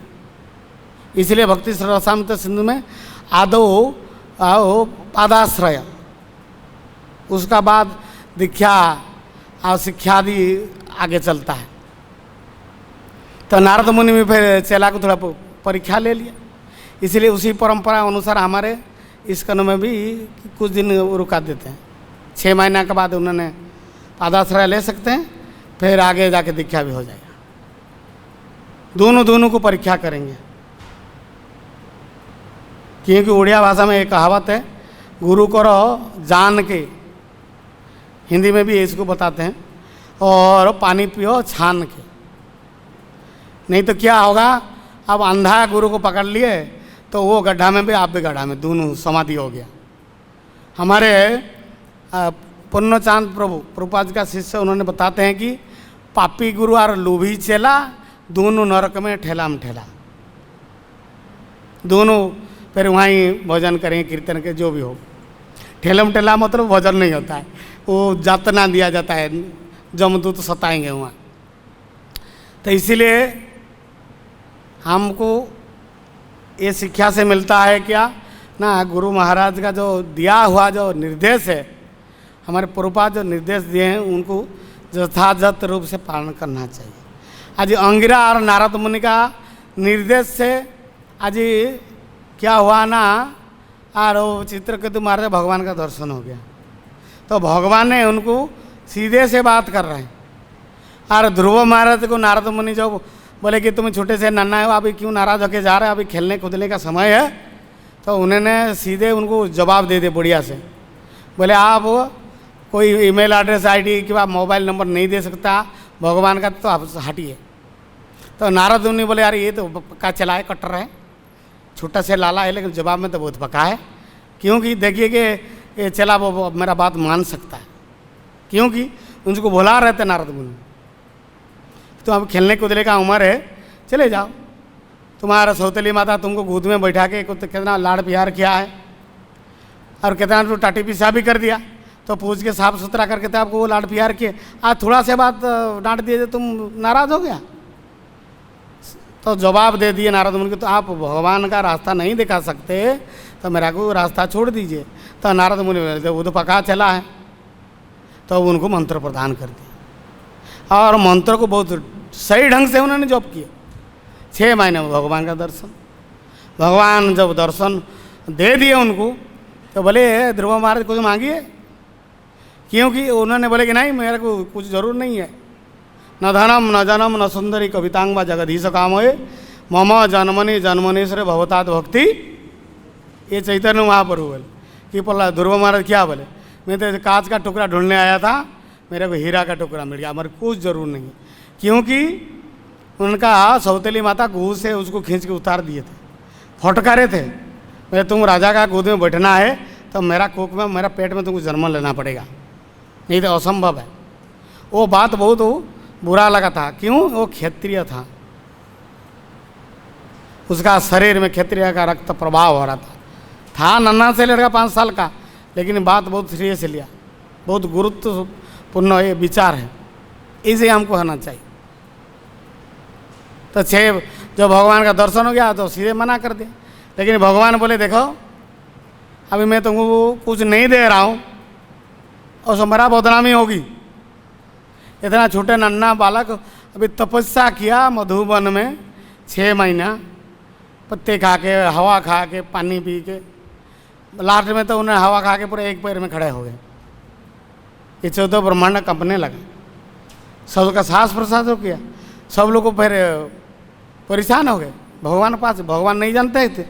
इसलिए भक्ति रसामृत सिंधु में आदौ आओ पादाश्रय, उसका बाद दीक्षा और शिक्षादि आगे चलता है। तो नारद मुनि में फिर चेला को थोड़ा परीक्षा ले लिया। इसलिए उसी परंपरा अनुसार हमारे इस कन में भी कुछ दिन रुका देते हैं। 6 महीना के बाद उन्होंने पादाश्रय ले सकते हैं, फिर आगे जाके दीक्षा भी हो जाएगा। दोनों को परीक्षा करेंगे, क्योंकि उड़िया भाषा में एक कहावत है, गुरु करो जान के, हिंदी में भी इसको बताते हैं, और पानी पियो छान के। नहीं तो क्या होगा, अब अंधा गुरु को पकड़ लिए तो वो गड्ढा में भी, आप भी गड्ढा में, दोनों समाधि हो गया। हमारे पुण्यचांद प्रभुपाद का शिष्य उन्होंने बताते हैं कि पापी गुरु और लोभी चेला दोनों नरक में ठेला में ठेला, दोनों फिर वहीं भोजन करेंगे, कीर्तन के जो भी हो। ठेला में ठेला मतलब भोजन नहीं होता है, वो जातना दिया जाता है, जमदूत तो सताएंगे वहाँ। तो इसीलिए हमको ये शिक्षा से मिलता है क्या ना, गुरु महाराज का जो दिया हुआ जो निर्देश है, हमारे पूर्वपाद जो निर्देश दिए हैं उनको यथाजत रूप से पालन करना चाहिए। आज अंगिरा और नारद मुनि का निर्देश से आज क्या हुआ ना, और वो चित्रकेतु महाराज भगवान का दर्शन हो गया। तो भगवान ने उनको सीधे से बात कर रहे हैं। और ध्रुव महाराज को नारद मुनि जो बोले कि तुम छोटे से नन्ना हो, अभी क्यों नाराज होके जा रहे हो, अभी खेलने कूदने का समय है। तो उन्होंने सीधे उनको जवाब दे दे बढ़िया से, बोले आप कोई ईमेल एड्रेस आईडी के बाद मोबाइल नंबर नहीं दे सकता भगवान का, तो आप हटिए। तो नारद मुनि बोले यार ये तो पक्का चला है, कटर है, छोटा से लाला है, लेकिन जवाब में तो बहुत पक्का है, क्योंकि देखिए कि ये चला वो मेरा बात मान सकता है, क्योंकि उनको भुला रहे थे नारद मुनि। तो अब खेलने कूदने का उम्र है, चले जाओ, तुम्हारा सौतेली माता तुमको गोद में बैठा के कितना लाड़ प्यार किया है, और कितना तो टाटी पिसा भी कर दिया, तो पूछ के साफ सुथरा करके तो आपको वो लाड़ प्यार किए, आज थोड़ा से बात डांट दिए तो तुम नाराज़ हो गया। तो जवाब दे दिए नारद मुनि को, तो आप भगवान का रास्ता नहीं दिखा सकते तो मेरा को रास्ता छोड़ दीजिए। तो नारद मुनि बोले वो तो पका चला है, तो उनको मंत्र प्रदान कर दिया, और मंत्र को बहुत सही ढंग से उन्होंने जप किया। 6 महीने में भगवान का दर्शन, भगवान जब दर्शन दे दिए उनको, तो बोले ध्रुव महाराज कुछ मांगिए, क्योंकि उन्होंने बोले कि नहीं मेरे को कुछ ज़रूर नहीं है, न धनम न जनम न सुंदरी कवितांग व जगदीश काम होए, मम जन्मनि जन्मनेश्वर भवतात भक्ति। ये चैतन्य महाप्रभु बोले कि बोला ध्रुव महाराज क्या बोले, मैं तो कांच का टुकड़ा ढूंढने आया था, मेरे को हीरा का टुकड़ा मिल गया, हमारे कुछ ज़रूर नहीं है। क्योंकि उनका सौतेली माता गोद से उसको खींच के उतार दिए थे, फटकारे थे, मेरे तुम राजा का गोद में बैठना है तो मेरा कोख में मेरा पेट में तुमको जन्म लेना पड़ेगा, नहीं तो असंभव है। वो बात बहुत बुरा लगा था, क्यों, वो क्षत्रिय था, उसका शरीर में क्षत्रिय का रक्त प्रभाव हो रहा था नन्ना से लड़का 5 साल का, लेकिन बात बहुत सीरियस लिया, बहुत गुरुत्वपूर्ण ये विचार है, इसे हमको होना चाहिए। तो 6 जब भगवान का दर्शन हो गया तो सीधे मना कर दिया, लेकिन भगवान बोले देखो अभी मैं तुमको कुछ नहीं दे रहा हूँ और सो मेरा बदनामी होगी। इतना छोटे नन्ना बालक अभी तपस्या किया मधुबन में 6 महीना, पत्ते खा के, हवा खा के, पानी पी के, लास्ट में तो उन्हें हवा खा के पूरे एक पैर में खड़े हो गए। ये 14 ब्रह्मांड कंपने लगा, सबका सांस प्रसाद हो गया, सब लोग को फिर परेशान हो गए भगवान के पास। भगवान नहीं जानते थे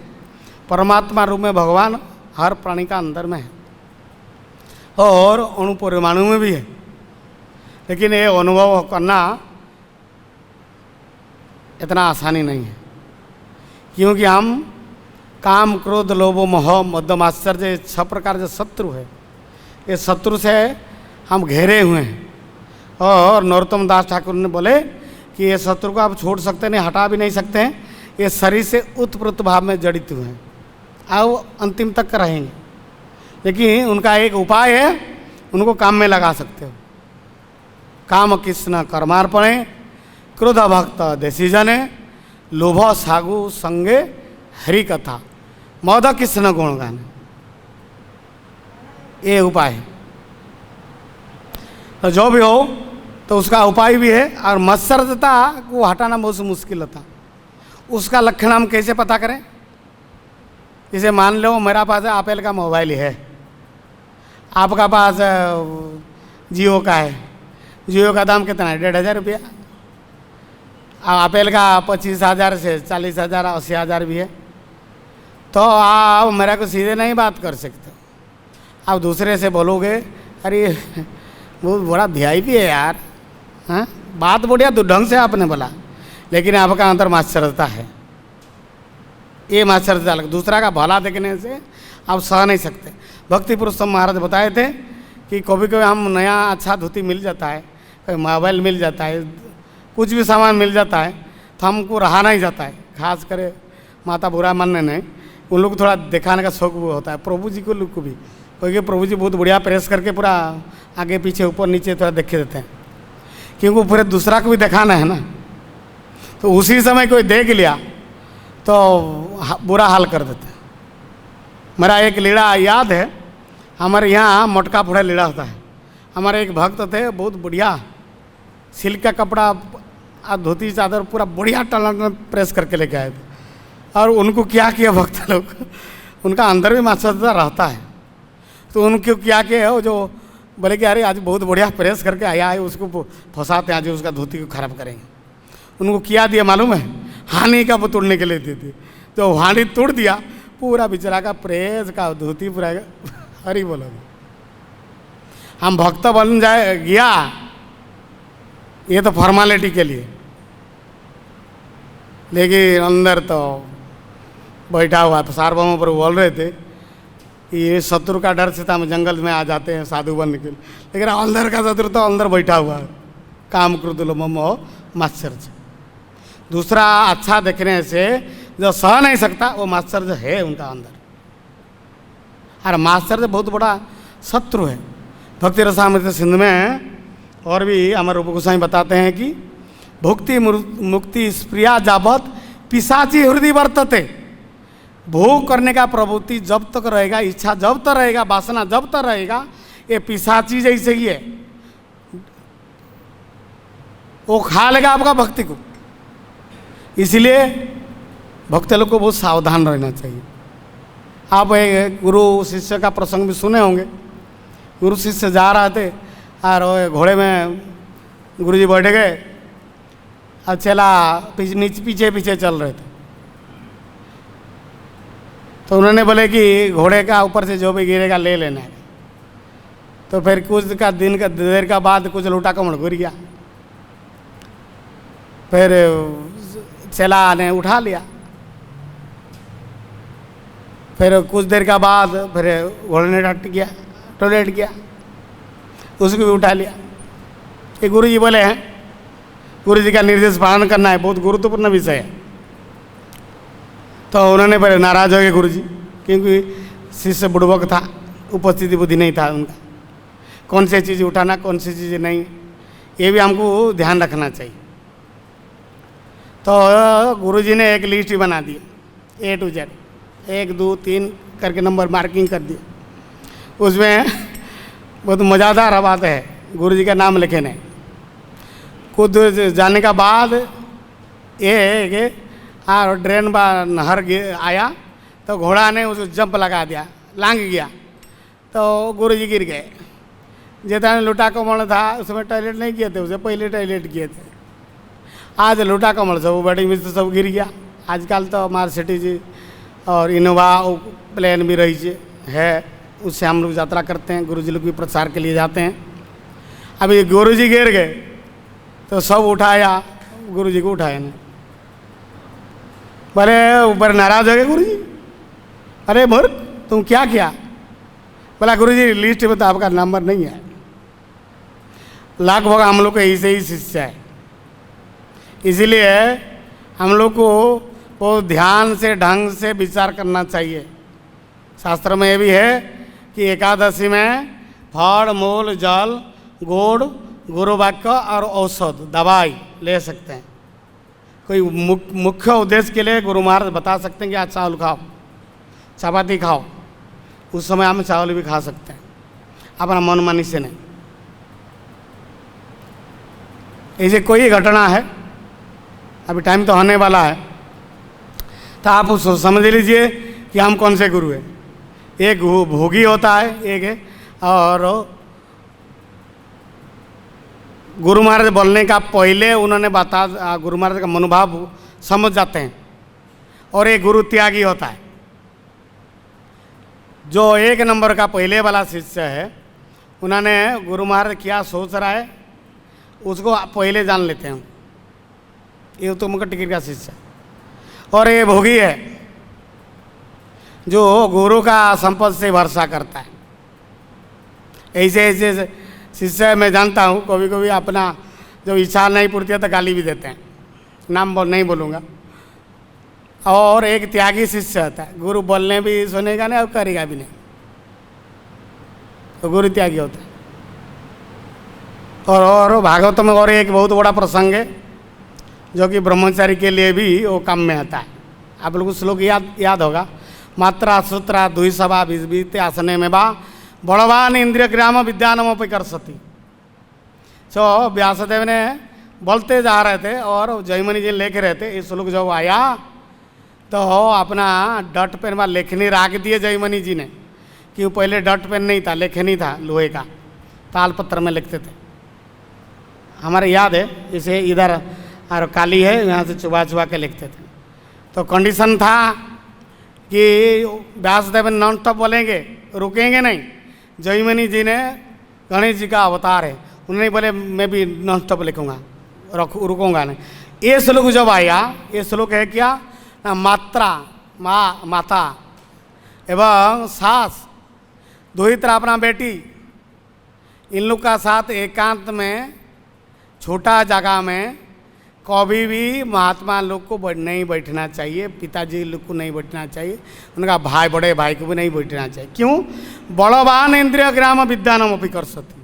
परमात्मा रूप में भगवान हर प्राणी का अंदर में है, और अणु परमाणु में भी है। लेकिन ये अनुभव करना इतना आसानी नहीं है, क्योंकि हम काम, क्रोध, लोभ, मोह, मद, मात्सर्य, 6 प्रकार जो शत्रु है, ये शत्रु से हम घेरे हुए हैं। और नरोत्तम दास ठाकुर ने बोले कि ये शत्रु को आप छोड़ सकते नहीं, हटा भी नहीं सकते हैं, ये शरीर से उत्प्रोत भाव में जड़ित हुए हैं, अब अंतिम तक रहेंगे। लेकिन उनका एक उपाय है, उनको काम में लगा सकते हो। काम कृष्ण कर्मार्पणे, क्रोध भक्त देशी जने, लोभ सागु संगे हरि कथा, मद कृष्ण गुण गाने, ये उपाय है। तो जो भी हो तो उसका उपाय भी है। और मत्सरता को हटाना बहुत मुश्किल होता, उसका लक्षण हम कैसे पता करें? जैसे मान लो मेरा पास एप्पल का मोबाइल है, आपका पास जियो का है। जियो का दाम कितना है? 1,500 रुपया। एप्पल का 25,000 से 40,000 80,000 भी है। तो आप मेरा को सीधे नहीं बात कर सकते, आप दूसरे से बोलोगे अरे बहुत बड़ा वीआईपी है यार, हाँ बात बढ़िया तो ढंग से आपने बोला, लेकिन आपका अंदर मात्सरता है। ये मात्सरता अलग, दूसरा का भला देखने से आप सह नहीं सकते। भक्ति पुरुषोत्तम महाराज बताए थे कि कभी कभी हम नया अच्छा धोती मिल जाता है, कभी मोबाइल मिल जाता है, कुछ भी सामान मिल जाता है, तो हमको रहा नहीं जाता है। खास करे माता बुरा मानने नहीं, उन लोग को थोड़ा दिखाने का शौक भी होता है। प्रभु जी को लोग को भी, क्योंकि प्रभु जी बहुत बढ़िया प्रेस करके पूरा आगे पीछे ऊपर नीचे थोड़ा देखे देते हैं, क्योंकि पूरे दूसरा को भी दिखाना है ना। तो उसी समय कोई देख लिया तो बुरा हाल कर देते हैं। मेरा एक लीड़ा याद है, हमारे यहाँ मोटका फुड़ा लीड़ा होता है। हमारे एक भक्त थे, बहुत बढ़िया सिल्क का कपड़ा, धोती चादर पूरा बढ़िया टलन प्रेस करके लेके आए थे। और उनको क्या किया भक्त लोग, उनका अंदर भी मात्सरता रहता है, तो उनको क्या किया वो जो बोले कि अरे आज बहुत बढ़िया प्रेस करके आया है, उसको फंसाते आज उसका धोती को खराब करेंगे। उनको क्या दिया मालूम है? हानि का तोड़ने के लिए दी थी। तो हानि तोड़ दिया, पूरा बेचारा का प्रेस का धोती पूरा हरी बोलोगे। हम भक्त बन जाए गया, ये तो फॉर्मेलिटी के लिए, लेकिन अंदर तो बैठा हुआ था। सार्वभौम पर बोल रहे थे कि ये शत्रु का डर से तो हम जंगल में आ जाते हैं साधु बनने के लिए, लेकिन अंदर का शत्रु तो अंदर बैठा हुआ है, काम क्रोध लोभ मोह मात्सर्य। दूसरा अच्छा देखने से जो सह नहीं सकता वो मात्सर्य है उनका अंदर, और मात्सर्य बहुत बड़ा शत्रु है। भक्ति रसामृत सिंध में और भी हमारे रूप गोस्वामी बताते हैं कि भुक्ति मुक्ति स्प्रिया जावत पिशाची हृदय वर्तते। भोग करने का प्रवृत्ति जब तक रहेगा, इच्छा जब तक रहेगा, वासना जब तक रहेगा, ये पिशाची जैसे ही है, वो खा लेगा आपका भक्ति को। इसलिए भक्त लोग को बहुत सावधान रहना चाहिए। आप एक गुरु शिष्य का प्रसंग भी सुने होंगे। गुरु शिष्य जा रहे थे और घोड़े में गुरुजी बैठ गए और चला पीछे पीछे चल रहे थे। तो उन्होंने बोले कि घोड़े का ऊपर से जो भी गिरेगा ले लेना है। तो फिर कुछ देर का बाद कुछ लूटा कमड़ गिर गया, फिर चला ने उठा लिया। फिर कुछ देर का बाद फिर घोड़े ने टॉयलेट किया, उसको भी उठा लिया। ये गुरु जी बोले हैं, गुरु जी का निर्देश पालन करना है, बहुत गुरुत्वपूर्ण विषय है। तो उन्होंने पहले नाराज हो गए गुरु जी, क्योंकि शिष्य बुड़बक था, उपस्थिति बुद्धि नहीं था उनका, कौन सी चीज़ उठाना कौन सी चीज़ नहीं, ये भी हमको ध्यान रखना चाहिए। तो गुरु जी ने एक लिस्ट बना दी A to Z, 1 2 3 करके नंबर मार्किंग कर दिए। उसमें बहुत मज़ेदार बात है, गुरु जी का नाम लिखे नहीं। खुद जाने का बाद ये और ड्रेन नहर आया तो घोड़ा ने उस जंप लगा दिया, लांग गया, तो गुरु जी गिर गए। जितना लूटा कमल था उसमें टॉयलेट नहीं किए थे, उसे पहले टॉयलेट किए थे। आज लूटा कमल सब बैटिंग में तो सब गिर गया। आजकल तो मर्सिडीज और इनोवा प्लेन भी रही है, उससे हम लोग यात्रा करते हैं, गुरु जी लोग भी प्रचार के लिए जाते हैं। अभी गुरु जी गिर गए तो सब उठाया, गुरु जी को उठाया नहीं। बोले ऊपर नाराज हो गए गुरु जी, अरे मूर्ख तुम क्या किया? बोला गुरु जी लिस्ट में तो आपका नंबर नहीं है। लगभग हम लोग को ऐसे ही शिष्य है, इसीलिए हम लोग को वो ध्यान से ढंग से विचार करना चाहिए। शास्त्र में ये भी है कि एकादशी में फल मूल जल गुड़ गुरु वाक्य और औषध दवाई ले सकते हैं। कोई मुख्य उद्देश्य के लिए गुरु महाराज बता सकते हैं कि आज चावल खाओ, चपाती खाओ, उस समय हम चावल भी खा सकते हैं, अपना मन मानी से नहीं। ऐसे कोई घटना है, अभी टाइम तो होने वाला है, तो आप समझ लीजिए कि हम कौन से गुरु हैं। एक भोगी होता है, एक है और गुरु महाराज बोलने का पहले उन्होंने गुरु महाराज का मनोभाव समझ जाते हैं। और एक गुरु त्यागी होता है, जो एक नंबर का पहले वाला शिष्य है, उन्होंने गुरु महाराज क्या सोच रहा है उसको पहले जान लेते हैं। ये तो मुख्य टिकट का शिष्य है। और ये भोगी है जो गुरु का संपत्ति से भरोसा करता है। ऐसे ऐसे शिष्य मैं जानता हूँ, कभी कभी अपना जो इच्छा नहीं पूर्ति है तो गाली भी देते हैं, नाम नहीं बोलूँगा। और एक त्यागी शिष्य होता है, गुरु बोलने भी सुनेगा नहीं और करेगा भी नहीं, तो गुरु त्यागी होता है। और भागवत में और एक बहुत बड़ा प्रसंग है जो कि ब्रह्मचारी के लिए भी वो काम में आता है। आप लोगों को श्लोक याद होगा, मात्रा सूत्रा द्विसभा बीते आसने में बा बड़वान इंद्रिय ग्राम विद्यानमोपि कर सती। तो व्यासदेव ने बोलते जा रहे थे और जयमनी जी लेके रहे थे। ये श्लोक जब आया तो अपना डट पेन में लेखनी रख दिए जयमनी जी ने, कि वो पहले डट पेन नहीं था, लेखनी था लोहे का, तालपत्र में लिखते थे। हमारे याद है, इसे इधर और काली है, यहाँ से चुबा चुबा के लिखते थे। तो कंडीशन था कि व्यासदेव नॉन स्टॉप बोलेंगे, रुकेंगे नहीं। जयमनी जी ने, गणेश जी का अवतार है, उन्होंने बोले मैं भी नॉन स्टॉप लिखूँगा, रुकूँगा नहीं। ये श्लोक जब आया, ये श्लोक है क्या ना, मात्रा माता एवं सास दो ही तरह अपना बेटी, इन लोग का साथ एकांत में छोटा जगह में कभी भी महात्मा लोग को नहीं बैठना चाहिए, पिताजी लोग को नहीं बैठना चाहिए, उनका भाई बड़े भाई को भी नहीं बैठना चाहिए। क्यों? बलवान इंद्रिय ग्राम विद्यानम अपि कर सती।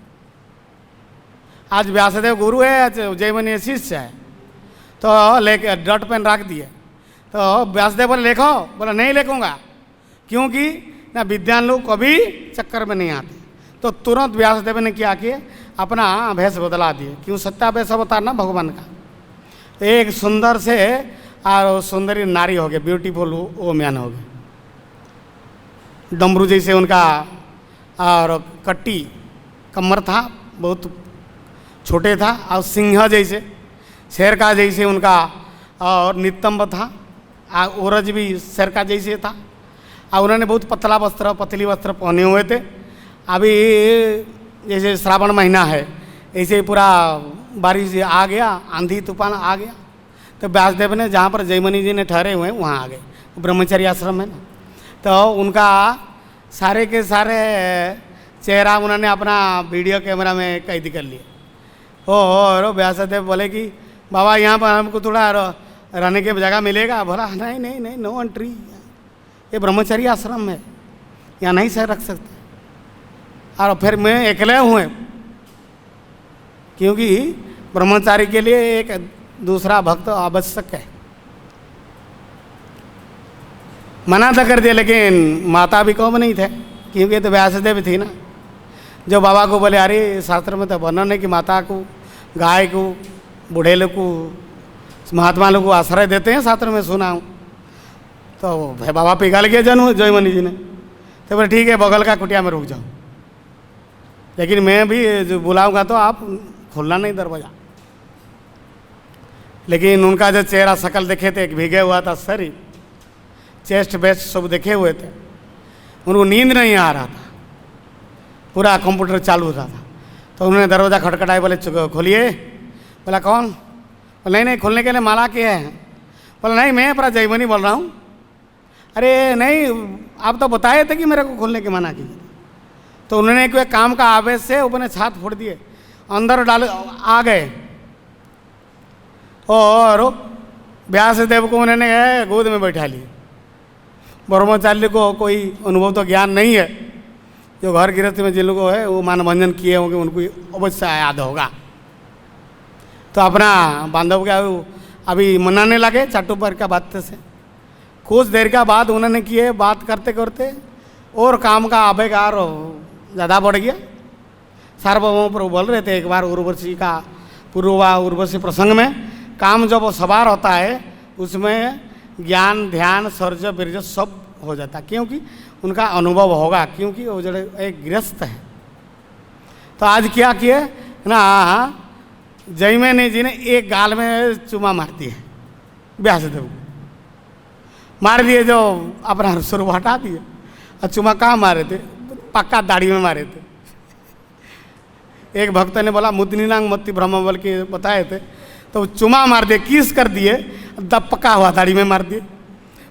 आज व्यासदेव गुरु है, जयमनी शिष्य है, तो लेके डट पेन रख दिए। तो व्यासदेव बोले लिखो, बोला नहीं लिखूँगा, क्योंकि ना विद्वान लोग कभी चक्कर में नहीं आते। तो तुरंत व्यासदेव ने क्या किया, अपना भेष बदला दिए। क्यों? सत्या भेष अवतार ना भगवान का। एक सुंदर से और सुंदरी नारी हो गए, ब्यूटीफुल वोमेन हो गए। डमरू जैसे उनका और कट्टी कमर था, बहुत छोटे था, और सिंह जैसे, शेर का जैसे उनका और नितंब था, और ओरज भी शेर का जैसे था। और उन्होंने बहुत पतला वस्त्र, पतली वस्त्र पहने हुए थे। अभी जैसे श्रावण महीना है, ऐसे पूरा बारिश आ गया, आंधी तूफान आ गया। तो व्यासदेव ने जहाँ पर जयमनी जी ने ठहरे हुए हैं वहाँ आ गए, ब्रह्मचर्य आश्रम है ना। तो उनका सारे के सारे चेहरा उन्होंने अपना वीडियो कैमरा में कैद कर लिया। और व्यासदेव बोले कि बाबा यहाँ पर हमको थोड़ा रहने की जगह मिलेगा? बोला नहीं नहीं नहीं, नो एंट्री, ये ब्रह्मचर्य आश्रम है, यहाँ नहीं सह रख सकते। और फिर मैं अकेले हुए, क्योंकि ब्रह्मचारी के लिए एक दूसरा भक्त आवश्यक है। मना तो कर दिया, लेकिन माता भी कम नहीं थे, क्योंकि तो व्यासदेव थी ना, जो बाबा को बोले अरे शास्त्र में तो वर्णन है कि माता को, गाय को, बूढ़े लोग को, महात्मा लोग को आश्रय देते हैं, शास्त्र में सुना हूँ। तो भाई बाबा पिघल गया जयमनी जी ने। तो बोले ठीक है, बगल का कुटिया में रुक जाओ, लेकिन मैं भी जो बुलाऊंगा तो आप खोलना नहीं दरवाजा। लेकिन उनका जो चेहरा शकल देखे थे, एक भीगे हुआ था शरीर, चेस्ट वेस्ट सब देखे हुए थे, उनको नींद नहीं आ रहा था। पूरा कंप्यूटर चालू होता था। तो उन्होंने दरवाज़ा खटखटाया, बोले खोलिए। बोला कौन? बोला नहीं खोलने के लिए माला किया है। बोला नहीं मैं अपना जयमनी बोल रहा हूँ। अरे नहीं आप तो बताए थे कि मेरे को खोलने की मना की। तो उन्होंने कोई काम का आवेश से अपने छात फोड़ दिए, अंदर डाल आ गए और व्यास देव को उन्होंने गोद में बैठा लिए। ब्रह्मचार्य को कोई अनुभव तो ज्ञान नहीं है, जो घर गृहस्थ में जिन लोगों है वो मानभंजन किए होंगे उनको अवश्य याद होगा। तो अपना बांधव का अभी मनाने लगे चाटुपर का बात से। कुछ देर का बाद उन्होंने किए, बात करते करते और काम का आवेग और ज़्यादा बढ़ गया। सार्वभौम प्रभु बोल रहे थे एक बार उर्वशी का पूर्वा उर्वशी प्रसंग में, काम जब सवार होता है उसमें ज्ञान ध्यान सर्ज बीर्ज सब हो जाता, क्योंकि उनका अनुभव होगा, क्योंकि वो जो एक गृहस्थ है। तो आज क्या किए ना, जयमिनी जी ने एक गाल में चुमा मार दिए, व्यासदेव को मार दिए, जो अपना स्वरूप हटा दिए। और चुमा कहाँ मारे थे? पक्का दाढ़ी में मारे थे। एक भक्त ने बोला मुद्निनांग मत्ती ब्रह्म बोल के बताए थे, तो चुमा मार दिए, किस कर दिए, दब पका हुआ दाढ़ी में मार दिए।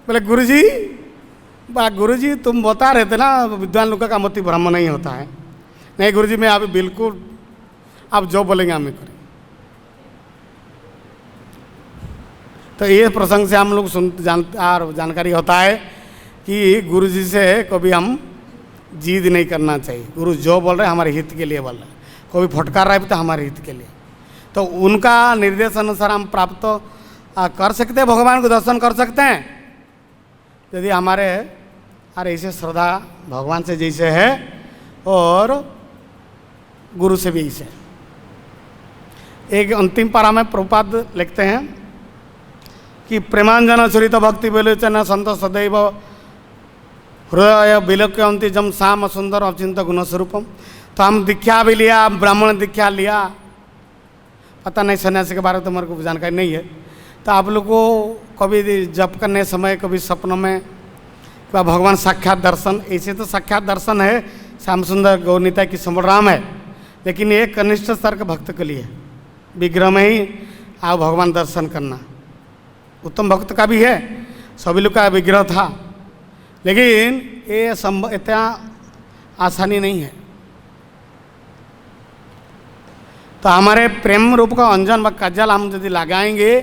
बोले गुरुजी तुम बता रहे थे ना विद्वान लोगों का मति ब्रह्म नहीं होता है। नहीं गुरुजी मैं अभी बिल्कुल आप जो बोलेंगे हमें करें। तो ये प्रसंग से हम लोग जानकारी होता है कि गुरुजी से कभी हम जिद नहीं करना चाहिए। गुरु जो बोल रहे हैं हमारे हित के लिए बोल रहे हैं, कोई फटकार रहा है तो हमारे हित के लिए। तो उनका निर्देश अनुसार हम प्राप्त कर सकते हैं, भगवान को दर्शन कर सकते हैं, यदि हमारे ऐसे श्रद्धा भगवान से जैसे है और गुरु से भी ऐसे। एक अंतिम पारा में प्रभुपाद लिखते हैं कि प्रेमांजन चरित भक्ति विलोचन संत सदैव हृदय विलोक्यंती जम श्याम सुंदर अचिंत गुण स्वरूपम। तो हम दीक्षा भी लिया, ब्राह्मण दीक्षा लिया, पता नहीं सन्यासी के बारे में तो मेरे को जानकारी नहीं है। तो आप लोग को कभी जप करने समय कभी सपनों में क्या भगवान साक्षात दर्शन, ऐसे तो साक्षात दर्शन है श्याम सुंदर गौरनीता की संबलराम है, लेकिन ये कनिष्ठ स्तर के भक्त के लिए विग्रह में ही आओ भगवान दर्शन करना। उत्तम भक्त का भी है, सभी लोग का विग्रह था, लेकिन ये इतना आसानी नहीं है। तो हमारे प्रेम रूप का अंजन व काजल हम यदि लगाएंगे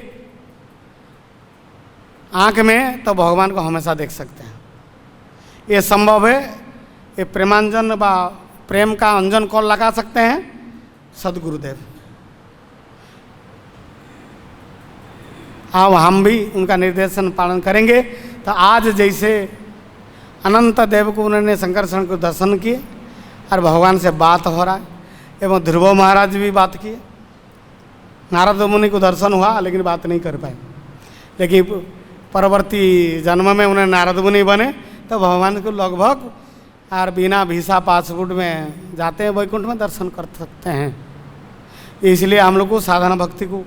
आँख में तो भगवान को हमेशा देख सकते हैं। ये संभव है। ये प्रेमांजन व प्रेम का अंजन कौन लगा सकते हैं? सदगुरुदेव। अब हम भी उनका निर्देशन पालन करेंगे। तो आज जैसे अनंत देव को उन्होंने शंकरशरण को दर्शन किए और भगवान से बात हो रहा है, एवं ध्रुव महाराज भी बात किए। नारद मुनि को दर्शन हुआ लेकिन बात नहीं कर पाए, लेकिन परवर्ती जन्म में उन्हें नारद मुनि बने तो भगवान को लगभग और बिना वीसा पासपोर्ट में जाते हैं वैकुंठ में दर्शन कर सकते हैं। इसलिए हम लोग को साधना भक्ति को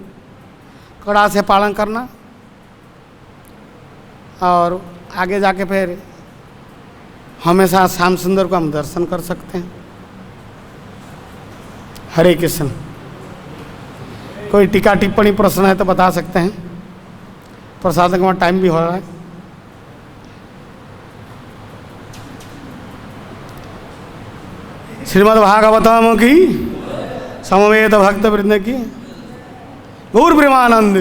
कड़ा से पालन करना और आगे जाके फिर हमेशा श्याम सुंदर को हम दर्शन कर सकते हैं। हरे कृष्ण। कोई टीका टिप्पणी प्रश्न है तो बता सकते हैं। प्रसाद का टाइम भी हो रहा है। श्रीमद् भागवतम की समवेत भक्त वृंद की गौर प्रेमानंद।